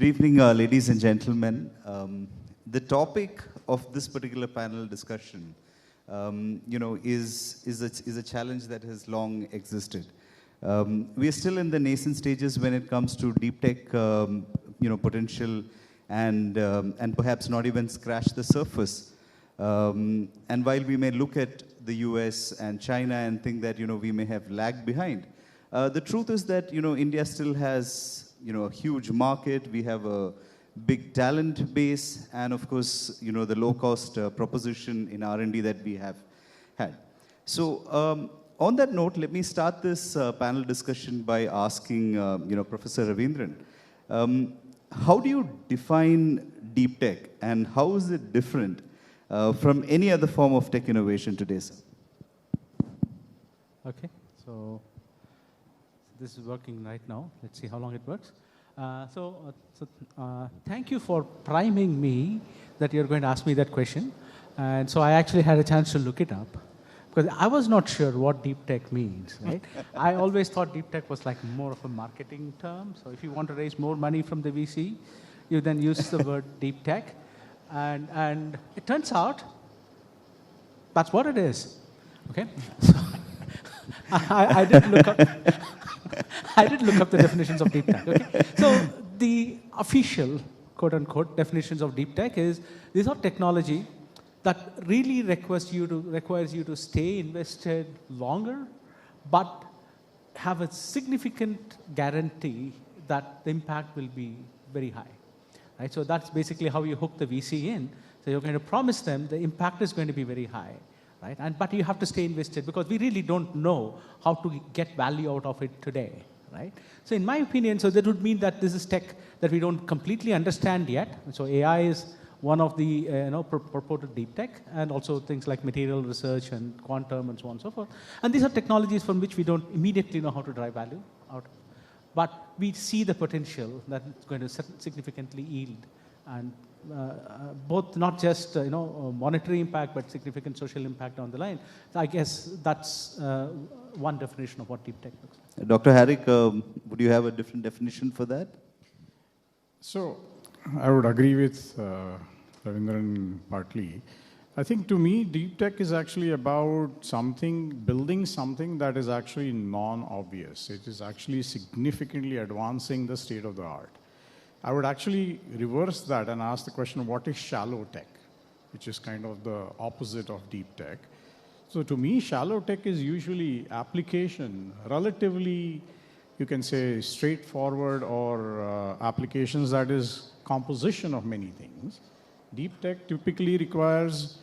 evening, ladies and gentlemen. The topic of this particular panel discussion, is a challenge that has long existed. We are still in the nascent stages when it comes to deep tech, potential, and perhaps not even scratch the surface. And while we may look at the US and China and think that we may have lagged behind, the truth is that India still has a huge market. We have a big talent base, and of course the low-cost proposition in R&D that we have had. So on that note, let me start this panel discussion by asking Professor Ravindran, how do you define deep tech, and how is it different from any other form of tech innovation today, sir? Okay, so this is working right now. Let's see how long it works. Thank you for priming me that you're going to ask me that question. And so I actually had a chance to look it up, because I was not sure what deep tech means, right? I always thought deep tech was like more of a marketing term. So if you want to raise more money from the VC, you then use the word deep tech. And it turns out that's what it is, okay? So I did look up. I did look up the definitions of deep tech. Okay? So the official, quote-unquote, definitions of deep tech is these are technology that really requires you to stay invested longer, but have a significant guarantee that the impact will be very high. Right? So that's basically how you hook the VC in. So you're going to promise them the impact is going to be very high. Right? But you have to stay invested, because we really don't know how to get value out of it today. Right? So in my opinion, so that would mean that this is tech that we don't completely understand yet. So AI is one of the purported deep tech, and also things like material research and quantum and so on and so forth. And these are technologies from which we don't immediately know how to drive value out. But we see the potential that it's going to significantly yield, and both not just monetary impact, but significant social impact down the line. So I guess that's one definition of what deep tech looks like. Dr. Harrick, would you have a different definition for that? So I would agree with Ravindran partly. I think to me, deep tech is actually about building something that is actually non-obvious. It is actually significantly advancing the state of the art. I would actually reverse that and ask the question, what is shallow tech? Which is kind of the opposite of deep tech. So to me, shallow tech is usually application, relatively, you can say, straightforward, or applications that is composition of many things. Deep tech typically requires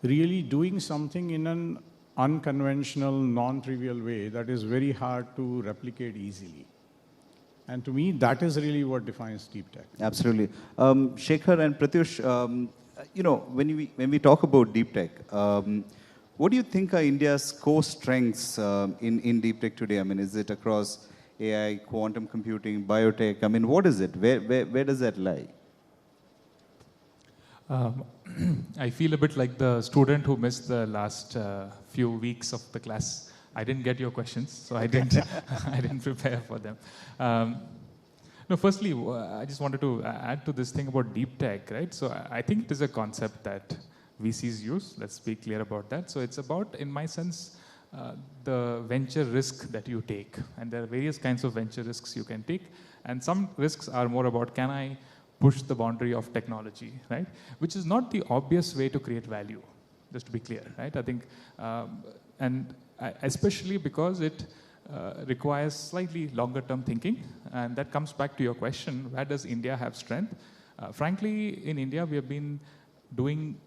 really doing something in an unconventional, non-trivial way that is very hard to replicate easily. And to me, that is really what defines deep tech. Absolutely. Shekhar and Pratyush, when we talk about deep tech, what do you think are India's core strengths in deep tech today? I mean, is it across AI, quantum computing, biotech? I mean, what is it? Where does that lie? I feel a bit like the student who missed the last few weeks of the class. I didn't get your questions, so I didn't prepare for them. Firstly, I just wanted to add to this thing about deep tech, right? So I think it is a concept that VCs use. Let's be clear about that. So it's about, in my sense, the venture risk that you take. And there are various kinds of venture risks you can take. And some risks are more about, can I push the boundary of technology, right? Which is not the obvious way to create value, just to be clear, right? I think, especially because it requires slightly longer term thinking. And that comes back to your question, where does India have strength? Frankly, in India, we have been doing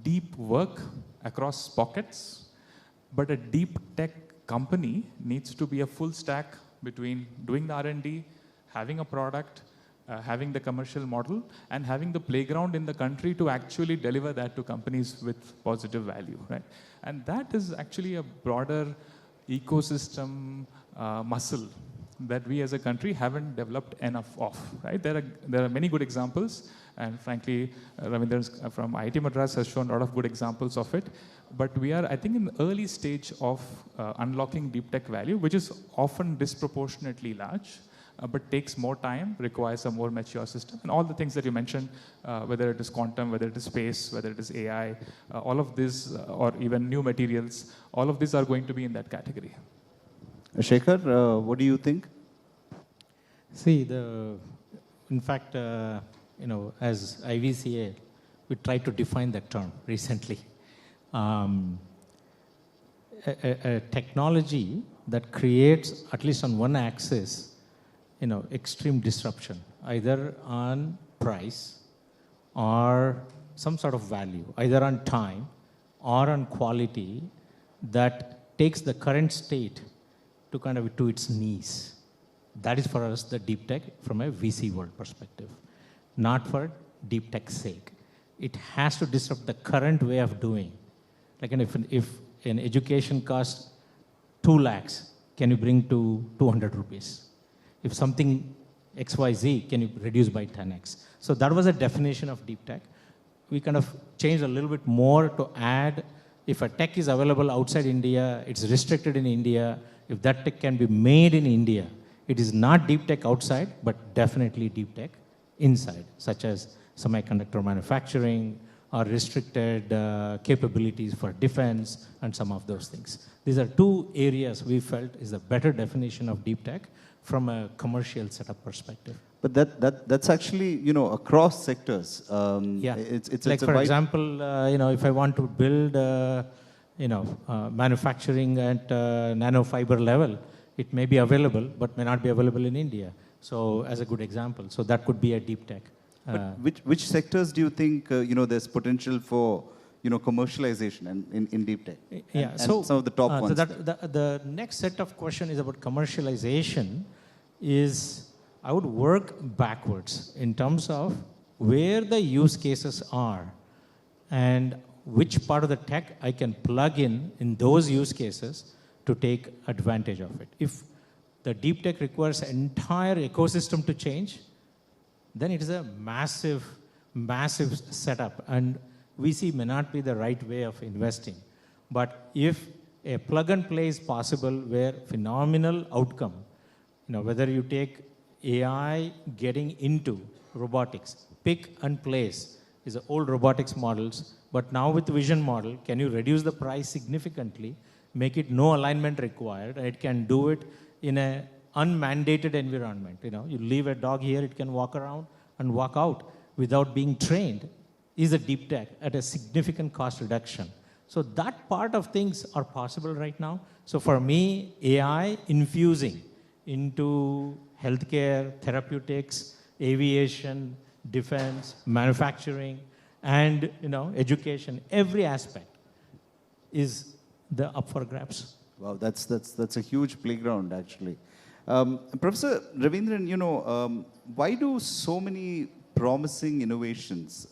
deep work across pockets, but a deep tech company needs to be a full stack between doing the R&D, having a product, having the commercial model, and having the playground in the country to actually deliver that to companies with positive value, right? And that is actually a broader ecosystem muscle that we as a country haven't developed enough of, right? There are many good examples, and frankly, Ravindran from IIT Madras has shown a lot of good examples of it. But we are, I think, in the early stage of unlocking deep tech value, which is often disproportionately large. but takes more time, requires a more mature system. And all the things that you mentioned, whether it is quantum, whether it is space, whether it is AI, all of this, or even new materials, all of these are going to be in that category. Shekhar, what do you think? See, in fact, as IVCA, we tried to define that term recently. A technology that creates, at least on one axis, extreme disruption, either on price or some sort of value, either on time or on quality, that takes the current state to kind of to its knees. That is for us the deep tech from a VC world perspective, not for deep tech's sake. It has to disrupt the current way of doing. Like if an education costs 2 lakhs, can you bring to 200 rupees? If something XYZ, can you reduce by 10x? So that was a definition of deep tech. We kind of changed a little bit more to add, if a tech is available outside India, it's restricted in India, if that tech can be made in India, it is not deep tech outside, but definitely deep tech inside, such as semiconductor manufacturing or restricted capabilities for defense and some of those things. These are 2 areas we felt is a better definition of deep tech from a commercial setup perspective. But that's actually, across sectors. Yeah. It's like, a for example, if I want to build, manufacturing at nanofiber level, it may be available, but may not be available in India. So as a good example. So that could be a deep tech. But which sectors do you think, there's potential for, commercialization and in deep tech? Yeah, and so some of the top ones. So the next set of question is about commercialization. I would work backwards in terms of where the use cases are and which part of the tech I can plug in those use cases to take advantage of it. If the deep tech requires an entire ecosystem to change, then it is a massive, massive setup. And VC may not be the right way of investing. But if a plug and play is possible where phenomenal outcome, whether you take AI getting into robotics, pick and place is old robotics models, but now with vision model, can you reduce the price significantly, make it no alignment required, and it can do it in a unmandated environment. You leave a dog here, it can walk around and walk out without being trained, is a deep tech at a significant cost reduction. So that part of things are possible right now. So for me, AI infusing into healthcare, therapeutics, aviation, defense, manufacturing, and education, every aspect is up for grabs. Wow, that's a huge playground actually. Professor Ravindran, why do so many promising innovations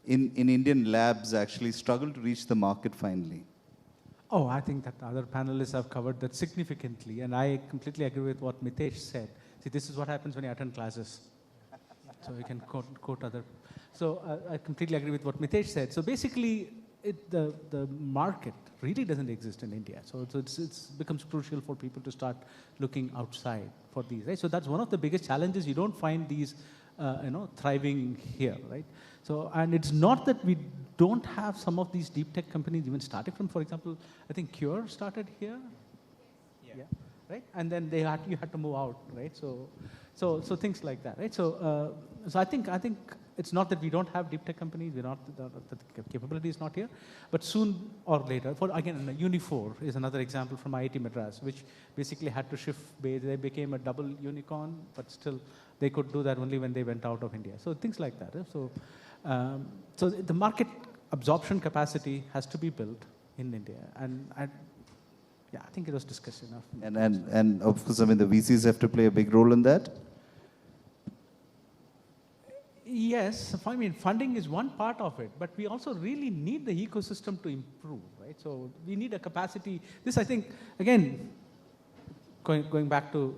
in Indian labs actually struggle to reach the market finally? Oh, I think that other panelists have covered that significantly, and I completely agree with what Mitesh said. See, this is what happens when you attend classes. So you can quote other. So I completely agree with what Mitesh said. So basically, the market really doesn't exist in India. So it becomes crucial for people to start looking outside for these, right? So that's one of the biggest challenges. You don't find these, thriving here, right? So, and it's not that we don't have some of these deep tech companies even started from, for example, I think Cure started here. Yeah. Right? And then you had to move out, right? So things like that, right? So I think it's not that we don't have deep tech companies, the capability is not here, but soon or later, Unifor is another example from IIT Madras, which basically had to shift base. They became a double unicorn, but still they could do that only when they went out of India. So things like that. So the market absorption capacity has to be built in India, and I think it was discussed enough. And of course, the VCs have to play a big role in that. Yes, funding is one part of it, but we also really need the ecosystem to improve, right? So we need a capacity. This, I think, again, going back to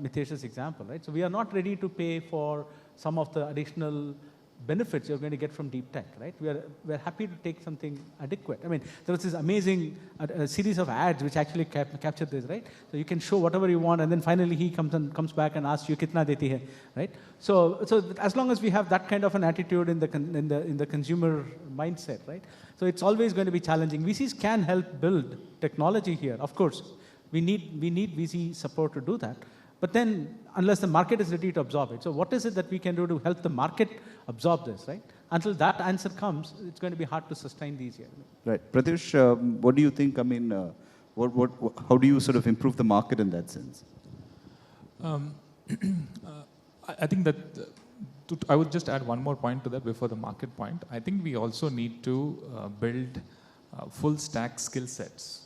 Mitesh's example, right? So we are not ready to pay for some of the additional benefits you're going to get from deep tech, right? We're happy to take something adequate. I mean, there was this amazing series of ads which actually captured this, right? So you can show whatever you want, and then finally he comes back and asks you, "Kitna deti hai?" Right? So as long as we have that kind of an attitude in the consumer mindset, right? So it's always going to be challenging. VCs can help build technology here, of course. We need VC support to do that. But then, unless the market is ready to absorb it, so what is it that we can do to help the market absorb this, right? Until that answer comes, it's going to be hard to sustain these here. Right. Pratyush, what do you think? I mean, how do you sort of improve the market in that sense? I think that I would just add one more point to that before the market point. I think we also need to build full stack skill sets.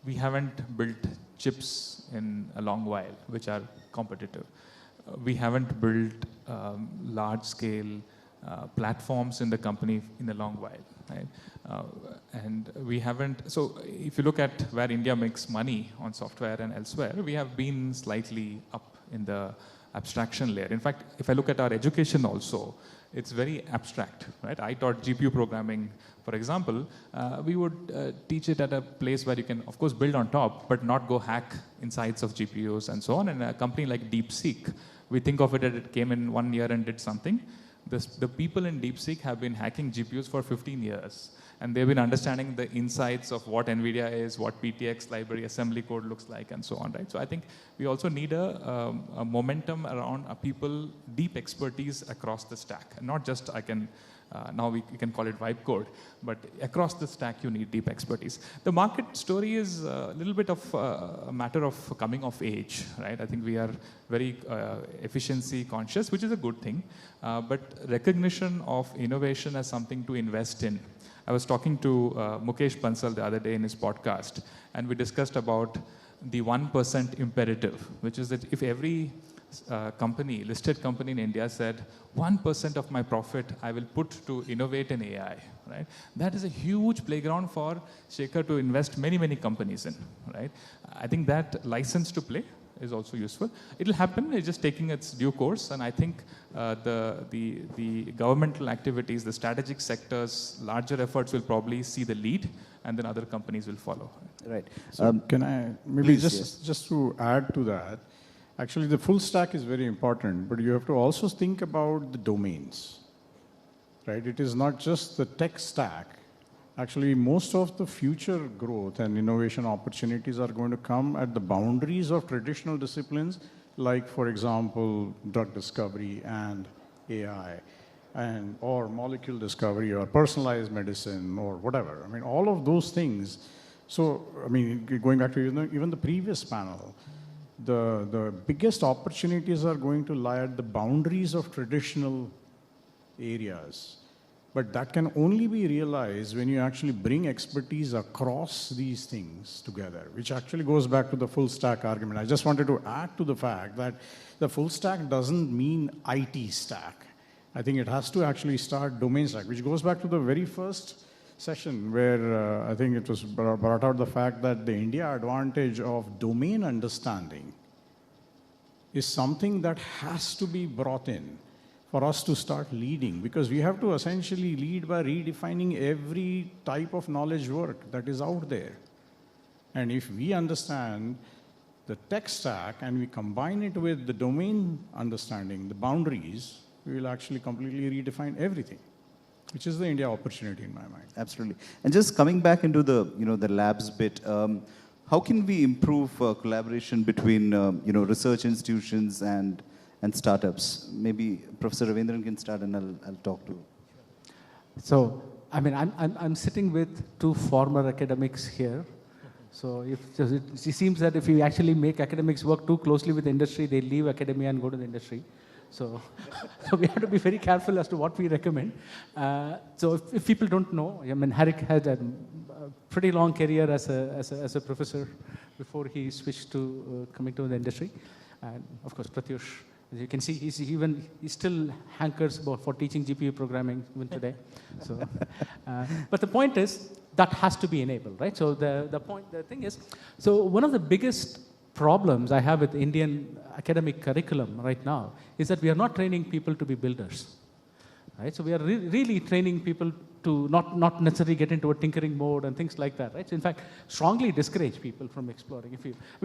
We haven't built chips in a long while, which are competitive. We haven't built large-scale platforms in the company in a long while, right? And we haven't. So if you look at where India makes money on software and elsewhere, we have been slightly up in the abstraction layer. In fact, if I look at our education also, it's very abstract, right? I taught GPU programming, for example. We would teach it at a place where you can, of course, build on top, but not go hack insides of GPUs and so on. And a company like DeepSeek, we think of it as it came in 1 year and did something. The people in DeepSeek have been hacking GPUs for 15 years. And they've been understanding the insights of what NVIDIA is, what PTX library assembly code looks like, and so on, right? So I think we also need a momentum around people, deep expertise across the stack. And not just now we can call it vibe code, but across the stack you need deep expertise. The market story is a little bit of a matter of coming of age, right? I think we are very efficiency conscious, which is a good thing, but recognition of innovation as something to invest in. I was talking to Mukesh Bansal the other day in his podcast, and we discussed about the 1% imperative, which is that if every listed company in India said, 1% of my profit I will put to innovate in AI, right? That is a huge playground for Shekhar to invest many, many companies in, right? I think that license to play is also useful. It'll happen, it's just taking its due course, and I think the governmental activities, the strategic sectors, larger efforts will probably see the lead, and then other companies will follow. Right. So can I maybe please, just to add to that, actually the full stack is very important, but you have to also think about the domains, right? It is not just the tech stack. Actually, most of the future growth and innovation opportunities are going to come at the boundaries of traditional disciplines, like, for example, drug discovery and AI, or molecule discovery, or personalized medicine, or whatever. I mean, all of those things. So, I mean, going back to even the previous panel, the biggest opportunities are going to lie at the boundaries of traditional areas. But that can only be realized when you actually bring expertise across these things together, which actually goes back to the full stack argument. I just wanted to add to the fact that the full stack doesn't mean IT stack. I think it has to actually start domain stack, which goes back to the very first session where I think it was brought out the fact that the India advantage of domain understanding is something that has to be brought in for us to start leading, because we have to essentially lead by redefining every type of knowledge work that is out there. And if we understand the tech stack and we combine it with the domain understanding, the boundaries, we will actually completely redefine everything, which is the India opportunity in my mind. Absolutely. And just coming back into the the labs bit, how can we improve collaboration between research institutions and startups? Maybe Professor Ravindran can start, and I'll talk to. So, I mean, I'm sitting with two former academics here. So it seems that if you actually make academics work too closely with the industry, they leave academia and go to the industry. So we have to be very careful as to what we recommend. So if people don't know, I mean, Harrick had a pretty long career as a professor before he switched to coming to the industry. And of course, Pratyush, as you can see, he still hankers for teaching GPU programming even today. So, but the point is that has to be enabled, right? So the thing is, so one of the biggest problems I have with Indian academic curriculum right now is that we are not training people to be builders. right? So we are really training people to not necessarily get into a tinkering mode and things like that, right? So in fact, strongly discourage people from exploring.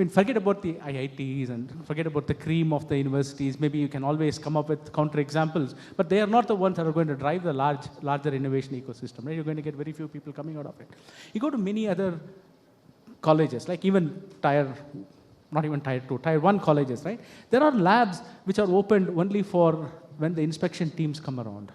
Forget about the IITs and forget about the cream of the universities. Maybe you can always come up with counter examples, but they are not the ones that are going to drive the larger innovation ecosystem, right? You're going to get very few people coming out of it. You go to many other colleges, like even not even tier 2, tier 1 colleges, right? There are labs which are opened only for when the inspection teams come around.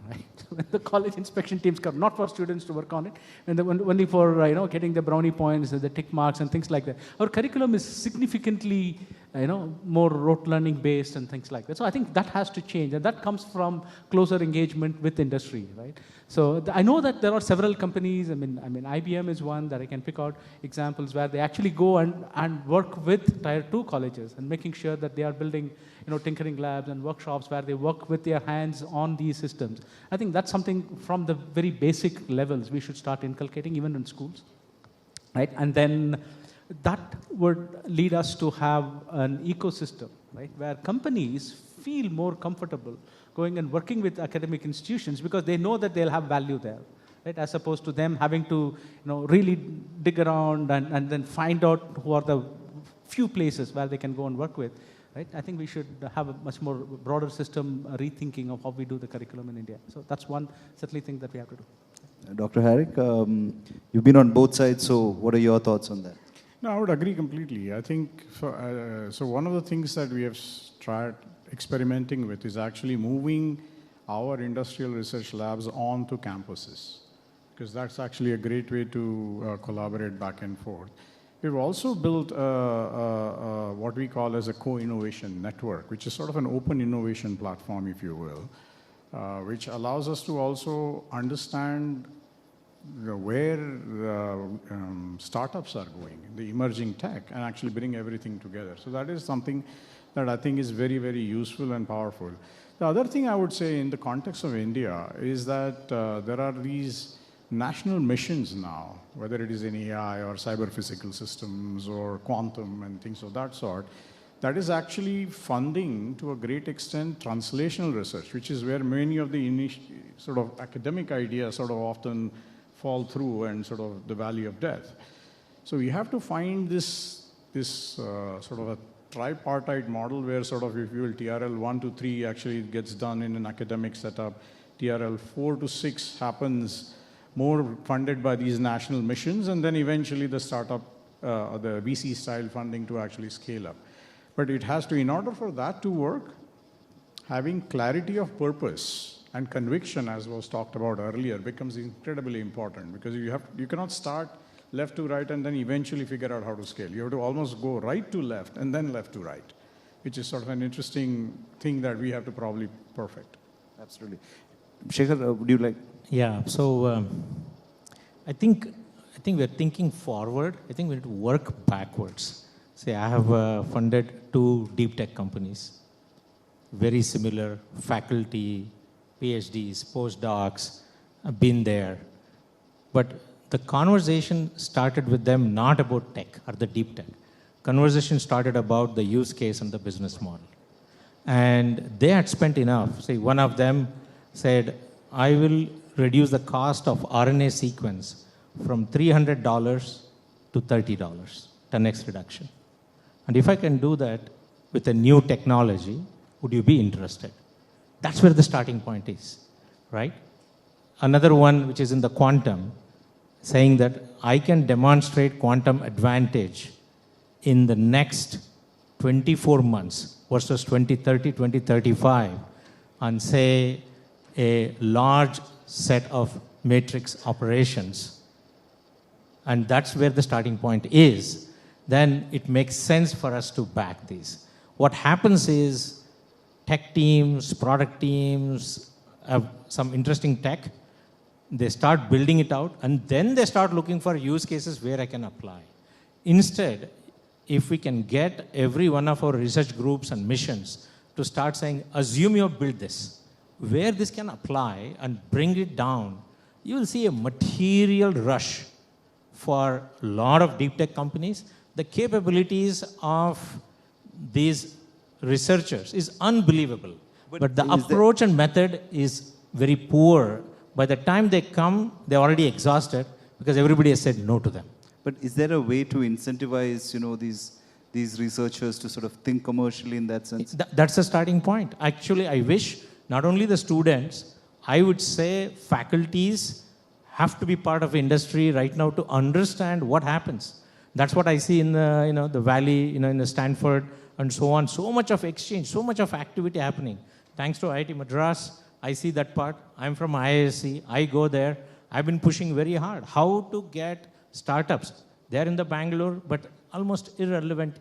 Right? When the college inspection teams come, not for students to work on it, and only for getting the brownie points, the tick marks, and things like that. Our curriculum is significantly more rote learning based and things like that. So I think that has to change, and that comes from closer engagement with industry, right? So I know that there are several companies. IBM is one that I can pick out examples where they actually go and work with tier 2 colleges and making sure that they are building tinkering labs and workshops where they work with their hands on these systems. I think that's something from the very basic levels we should start inculcating even in schools, right? And then that would lead us to have an ecosystem, right, where companies feel more comfortable going and working with academic institutions because they know that they'll have value there, right? As opposed to them having to really dig around and then find out who are the few places where they can go and work with. Right? I think we should have a much more broader system rethinking of how we do the curriculum in India. So that's one certainly thing that we have to do. Dr. Harrick, you've been on both sides, so what are your thoughts on that? No, I would agree completely. I think, so one of the things that we have tried experimenting with is actually moving our industrial research labs onto campuses, because that's actually a great way to collaborate back and forth. We've also built what we call as a co-innovation network, which is sort of an open innovation platform, if you will, which allows us to also understand where startups are going, the emerging tech, and actually bring everything together. So that is something that I think is very, very useful and powerful. The other thing I would say in the context of India is that there are these national missions now, whether it is in AI or cyber physical systems or quantum and things of that sort, that is actually funding to a great extent translational research, which is where many of the sort of academic ideas sort of often fall through and sort of the valley of death. So we have to find this sort of a tripartite model where sort of, if you will, TRL 1 to 3 actually gets done in an academic setup, TRL 4 to 6 happens more funded by these national missions, and then eventually the startup, the VC style funding to actually scale up. But it has to, in order for that to work, having clarity of purpose and conviction, as was talked about earlier, becomes incredibly important, because you cannot start left to right and then eventually figure out how to scale. You have to almost go right to left and then left to right, which is sort of an interesting thing that we have to probably perfect. Absolutely. Shekhar, would you like? Yeah, so I think we're thinking forward. I think we need to work backwards. Say, I have funded 2 deep tech companies, very similar faculty, PhDs, postdocs, I've been there. But the conversation started with them not about tech or the deep tech. Conversation started about the use case and the business model. And they had spent enough. Say, one of them said, I will reduce the cost of RNA sequence from $300 to $30, 10x reduction. And if I can do that with a new technology, would you be interested? That's where the starting point is, right? Another one, which is in the quantum, saying that I can demonstrate quantum advantage in the next 24 months versus 2030, 2035, and say a large set of matrix operations, and that's where the starting point is, then it makes sense for us to back these. What happens is tech teams, product teams have some interesting tech, they start building it out, and then they start looking for use cases where I can apply. Instead, if we can get every one of our research groups and missions to start saying, assume you have built this, where this can apply and bring it down, you will see a material rush for a lot of deep tech companies. The capabilities of these researchers is unbelievable. But the approach and method is very poor. By the time they come, they're already exhausted because everybody has said no to them. But is there a way to incentivize, these researchers to sort of think commercially in that sense? That's the starting point. Actually, I wish not only the students, I would say faculties have to be part of industry right now to understand what happens. That's what I see in the, the Valley, in the Stanford and so on. So much of exchange, so much of activity happening. Thanks to IIT Madras, I see that part. I'm from IISc. I go there. I've been pushing very hard. How to get startups. They're in the Bangalore, but almost irrelevant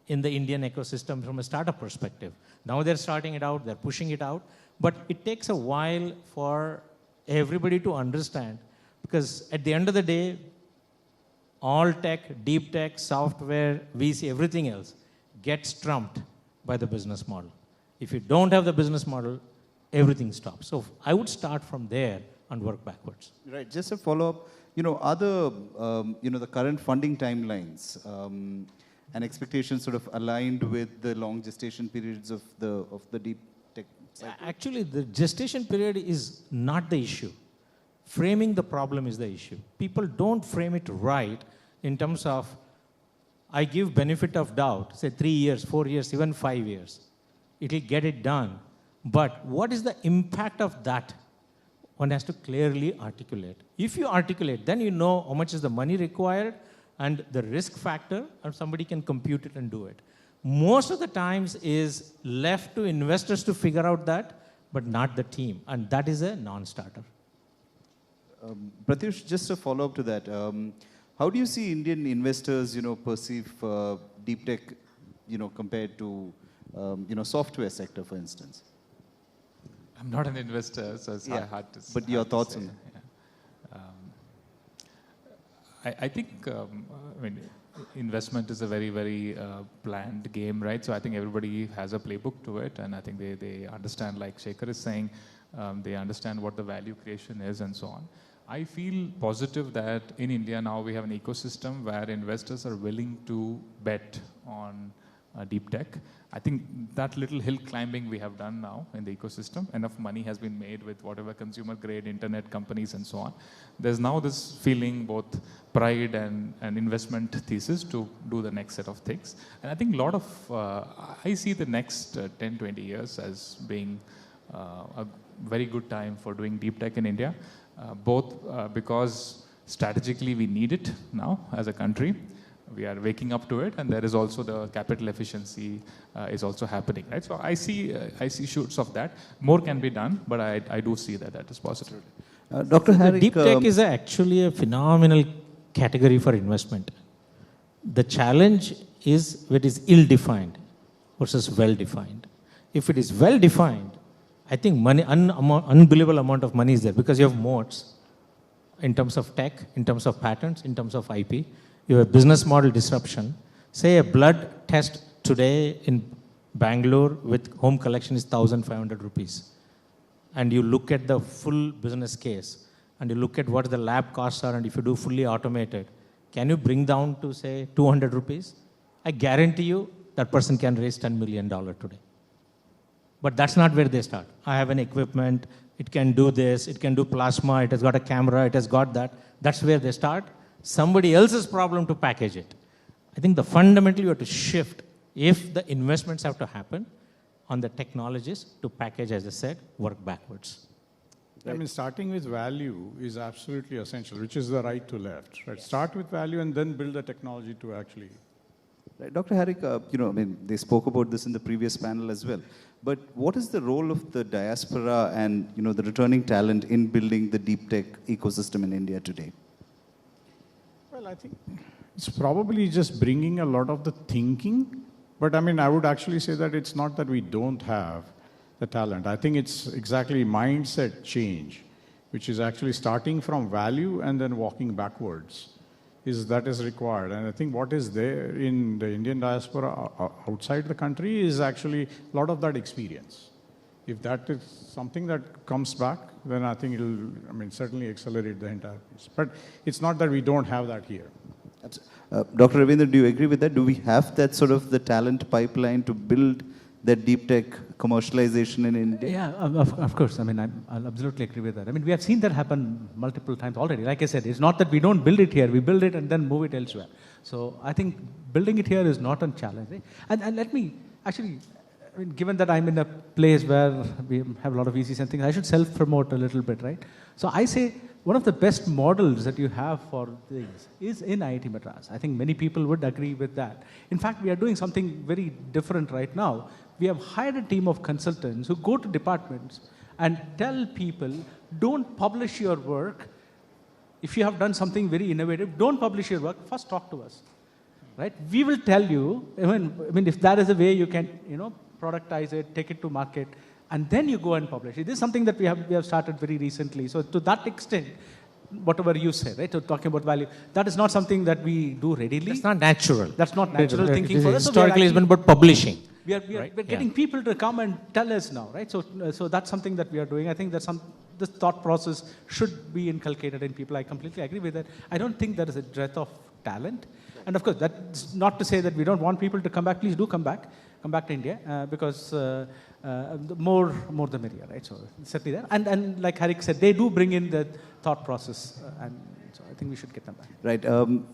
in the Indian ecosystem from a startup perspective. Now they're starting it out. They're pushing it out. But it takes a while for everybody to understand, because at the end of the day, all tech, deep tech, software, VC, everything else gets trumped by the business model. If you don't have the business model, everything stops. So I would start from there and work backwards. Right. Just a follow-up. Are the current funding timelines and expectations sort of aligned with the long gestation periods of the deep tech cycle? Actually, the gestation period is not the issue. Framing the problem is the issue. People don't frame it right in terms of, I give benefit of doubt, say 3 years, 4 years, even 5 years. It will get it done. But what is the impact of that? One has to clearly articulate. If you articulate, then you know how much is the money required and the risk factor, and somebody can compute it and do it. Most of the times is left to investors to figure out that, but not the team. And that is a non-starter. Pratyush, just a follow-up to that. How do you see Indian investors, perceive deep tech, compared to, software sector, for instance? I'm not an investor, so it's hard to say. But your thoughts on that? Yeah. I think, investment is a very, very planned game, right? So I think everybody has a playbook to it, and I think they understand, like Shekhar is saying, they understand what the value creation is and so on. I feel positive that in India now we have an ecosystem where investors are willing to bet on deep tech. I think that little hill climbing we have done now in the ecosystem, enough money has been made with whatever consumer grade internet companies and so on. There's now this feeling, both pride and investment thesis to do the next set of things. And I think a lot of, I see the next 10, 20 years as being a very good time for doing deep tech in India, both because strategically we need it now as a country. We are waking up to it, and there is also the capital efficiency is also happening, right? So I see shoots of that. More can be done, but I do see that is positive. Dr. Harrick, deep tech is actually a phenomenal category for investment. The challenge is it is ill-defined versus well-defined. If it is well-defined, I think money, unbelievable amount of money is there, because you have moats in terms of tech, in terms of patents, in terms of IP. You have business model disruption. Say a blood test today in Bangalore with home collection is 1,500 rupees. And you look at the full business case, and you look at what the lab costs are, and if you do fully automated, can you bring down to say 200 rupees? I guarantee you that person can raise $10 million today. But that's not where they start. I have an equipment, it can do this, it can do plasma, it has got a camera, it has got that. That's where they start. Somebody else's problem to package it. I think fundamentally you have to shift, if the investments have to happen, on the technologies to package, as I said, work backwards. Right. Starting with value is absolutely essential, which is the right to left. Right? Yes. Start with value and then build the technology to actually. Right. Dr. Harrick, they spoke about this in the previous panel as well. But what is the role of the diaspora and, the returning talent in building the deep tech ecosystem in India today? Well, I think it's probably just bringing a lot of the thinking. But I would actually say that it's not that we don't have the talent. I think it's exactly mindset change, which is actually starting from value and then walking backwards. That is required. And I think what is there in the Indian diaspora outside the country is actually a lot of that experience. If that is something that comes back, then I think it'll, certainly accelerate the entire piece. But it's not that we don't have that here. Dr. Ravindran, do you agree with that? Do we have that sort of the talent pipeline to build that deep tech commercialization in India? Yeah, of course. I mean, I'll absolutely agree with that. I mean, we have seen that happen multiple times already. Like I said, it's not that we don't build it here. We build it and then move it elsewhere. So I think building it here is not a challenge. And let me actually, I mean, given that I'm in a place where we have a lot of VCs and things, I should self-promote a little bit, right? So I say one of the best models that you have for this is in IIT Madras. I think many people would agree with that. In fact, we are doing something very different right now. We have hired a team of consultants who go to departments and tell people, don't publish your work. If you have done something very innovative, don't publish your work. First, talk to us, right? We will tell you. I mean, if that is a way you can, productize it, take it to market, and then you go and publish it. This is something that we have started very recently. So to that extent, whatever you say, right? So talking about value, that is not something that we do readily. That's not natural. That's not natural thinking for us. Historically, it's been about publishing. We're getting people to come and tell us now, right? So that's something that we are doing. I think that this thought process should be inculcated in people. I completely agree with that. I don't think there is a dearth of talent. And of course, that's not to say that we don't want people to come back. Please do come back to India, because the more the merrier, right? So certainly there. And like Harrick said, they do bring in the thought process, and so I think we should get them back. Right.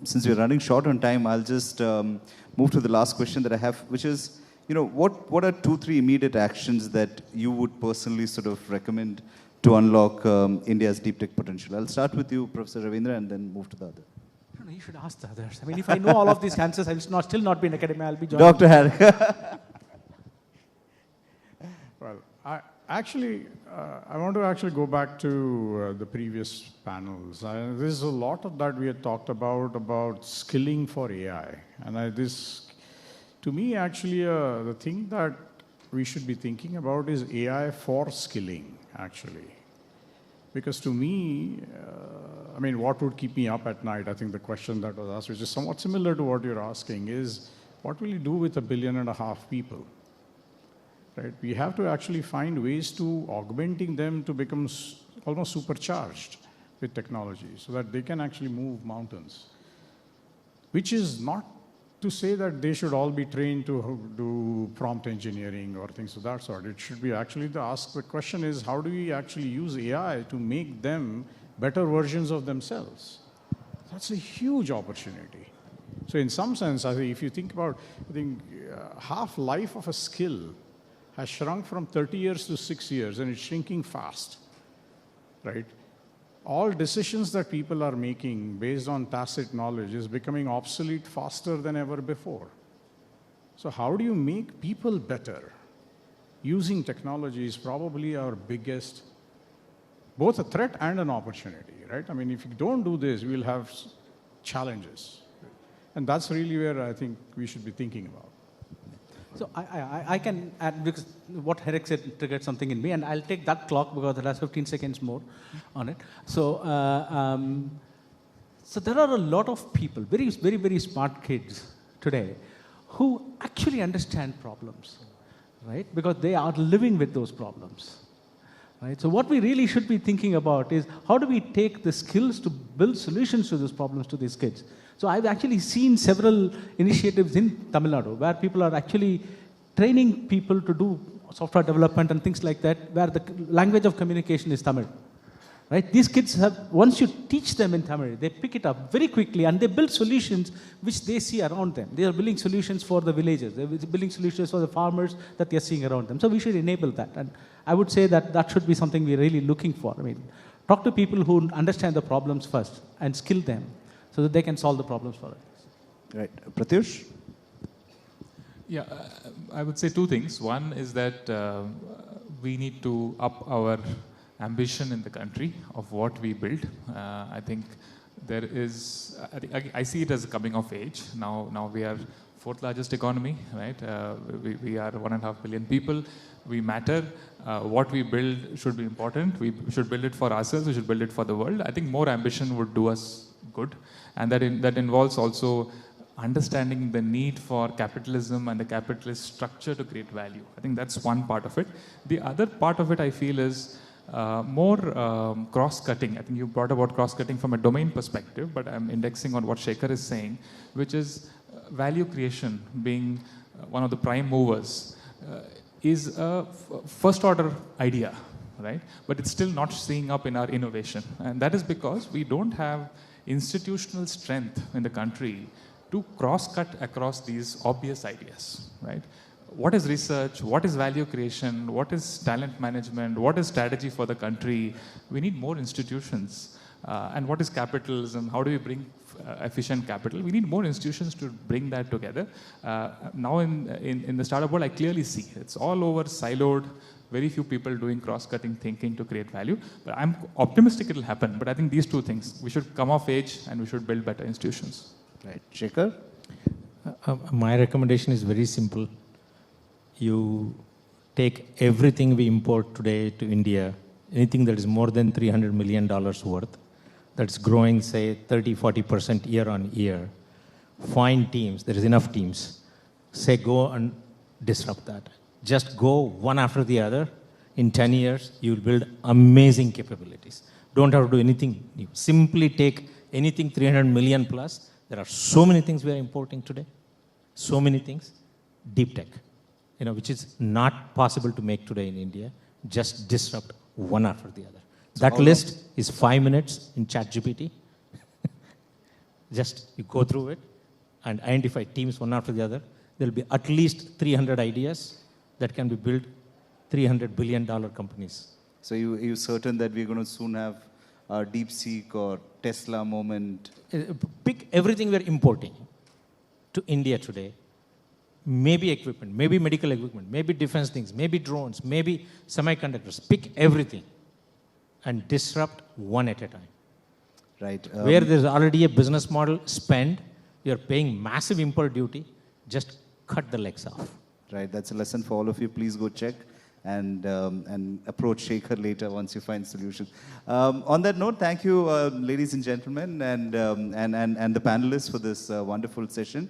Since we're running short on time, I'll just move to the last question that I have, which is, what are 2-3 immediate actions that you would personally sort of recommend to unlock India's deep tech potential? I'll start with you, Professor Ravindran, and then move to the other. No, you should ask the others. I mean, if I know all of these answers, I will still not be in academia. I'll be joining. Dr. Harrick. Well, I want to actually go back to the previous panels. There's a lot of that we had talked about skilling for AI. And to me, actually, the thing that we should be thinking about is AI for skilling, actually. Because to me, what would keep me up at night? I think the question that was asked, which is somewhat similar to what you're asking, is what will you do with 1.5 billion people? Right? We have to actually find ways to augmenting them to become almost supercharged with technology so that they can actually move mountains. Which is not to say that they should all be trained to do prompt engineering or things of that sort. It should be actually the question is, how do we actually use AI to make them better versions of themselves? That's a huge opportunity. So in some sense, I think if you think about, half-life of a skill has shrunk from 30 years to 6 years, and it's shrinking fast, right? All decisions that people are making based on tacit knowledge is becoming obsolete faster than ever before. So how do you make people better? Using technology is probably our biggest, both a threat and an opportunity, right? I mean, if you don't do this, we'll have challenges. And that's really where I think we should be thinking about. So I can add, because what Harrick said triggered something in me, and I'll take that clock because there are 15 seconds more on it. So there are a lot of people, very, very, very smart kids today who actually understand problems, right? Because they are living with those problems, right? So what we really should be thinking about is how do we take the skills to build solutions to those problems to these kids? So I've actually seen several initiatives in Tamil Nadu where people are actually training people to do software development and things like that, where the language of communication is Tamil. Right? These kids once you teach them in Tamil, they pick it up very quickly and they build solutions which they see around them. They are building solutions for the villagers. They're building solutions for the farmers that they're seeing around them. So we should enable that. And I would say that should be something we're really looking for. I mean, talk to people who understand the problems first and skill them so that they can solve the problems for us. Right. Pratyush? Yeah, I would say two things. One is that we need to up our ambition in the country of what we build. I think there is, I see it as a coming of age. Now we are fourth largest economy, right? We are 1.5 billion people. We matter. What we build should be important. We should build it for ourselves. We should build it for the world. I think more ambition would do us good. And that involves also understanding the need for capitalism and the capitalist structure to create value. I think that's one part of it. The other part of it, I feel, is more cross-cutting. I think you brought about cross-cutting from a domain perspective, but I'm indexing on what Shekhar is saying, which is value creation being one of the prime movers. is a first order idea, right? But it's still not seeing up in our innovation. And that is because we don't have institutional strength in the country to cross-cut across these obvious ideas, right? What is research? What is value creation? What is talent management? What is strategy for the country? We need more institutions. And what is capitalism? How do we bring efficient capital? We need more institutions to bring that together. Now in the startup world, I clearly see it's all over siloed, very few people doing cross-cutting thinking to create value. But I'm optimistic it'll happen. But I think these two things, we should come of age and we should build better institutions. Right. Shekhar? My recommendation is very simple. You take everything we import today to India, anything that is more than $300 million worth, that's growing, say, 30-40% year on year. Find teams, there is enough teams. Say, go and disrupt that. Just go one after the other. In 10 years, you will build amazing capabilities. Don't have to do anything new. Simply take anything 300 million plus. There are so many things we are importing today. So many things. Deep tech, which is not possible to make today in India. Just disrupt one after the other. So that list is 5 minutes in ChatGPT. Just you go through it and identify teams one after the other. There will be at least 300 ideas that can be built, $300 billion companies. So you certain that we're going to soon have a DeepSeek or Tesla moment? Pick everything we're importing to India today. Maybe equipment, maybe medical equipment, maybe defense things, maybe drones, maybe semiconductors. Pick everything and disrupt one at a time. Right. Where there's already a business model spend, you're paying massive import duty, just cut the legs off. Right. That's a lesson for all of you. Please go check and approach Shekhar later once you find solutions. On that note, thank you, ladies and gentlemen, and the panelists for this wonderful session.